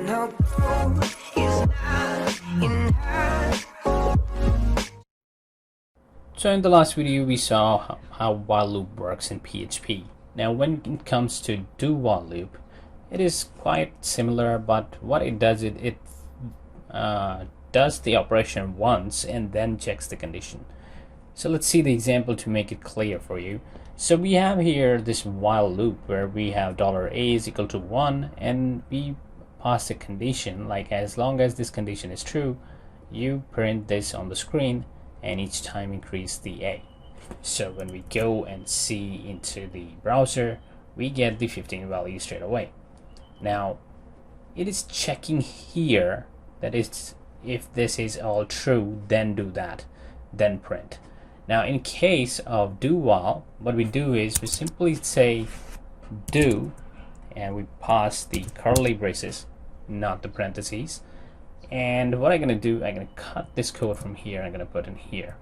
So in the last video we saw how while loop works in PHP. Now when it comes to do while loop, it is quite similar, but what it does, it does the operation once and then checks the condition. So let's see the example to make it clear for you. So we have here this while loop where we have $a is equal to 1 and we pass a condition like as long as this condition is true, you print this on the screen and each time increase the a. So when we go and see into the browser, we get the 15 value straight away. Now it is checking here that is, if this is all true, then do that, then print. Now in case of do while, what we do is we simply say do and we pass the curly braces, not the parentheses. And what I'm going to do, I'm going to cut this code from here, I'm going to put in here,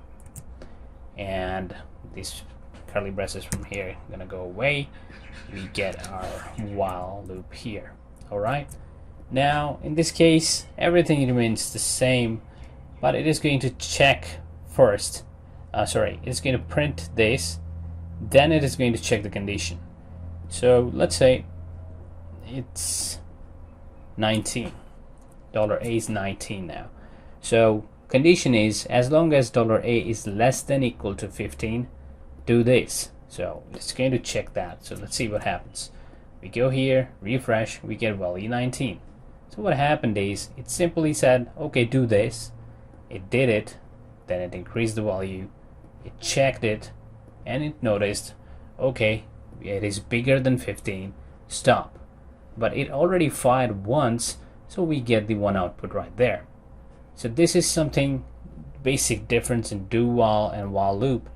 and these curly braces from here are going to go away. We get our while loop here. Alright, now in this case everything remains the same, but it is going to check first. It's going to print this, then it is going to check the condition. So let's say it's 19. $a is 19 now. So condition is as long as $a is less than equal to 15, do this. So it's going to check that. So let's see what happens. We go here, refresh, we get value 19. So what happened is it simply said, okay, do this. It did it, then it increased the value, it checked it, and it noticed, okay, it is bigger than 15, stop. But it already fired once, so we get the one output right there. So this is something basic difference in do while and while loop.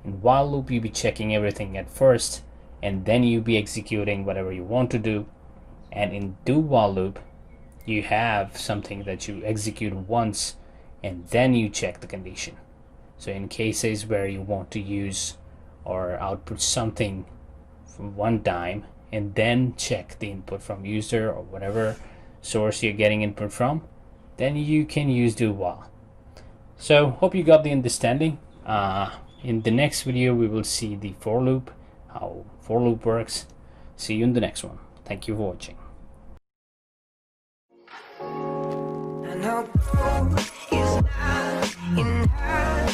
In while loop you be checking everything at first and then you be executing whatever you want to do, and in do while loop you have something that you execute once and then you check the condition. So in cases where you want to use or output something from one time and then check the input from user or whatever source you're getting input from, then you can use do while. So hope you got the understanding. In the next video we will see the for loop, how for loop works. See you in the next one. Thank you for watching. I know is not in her.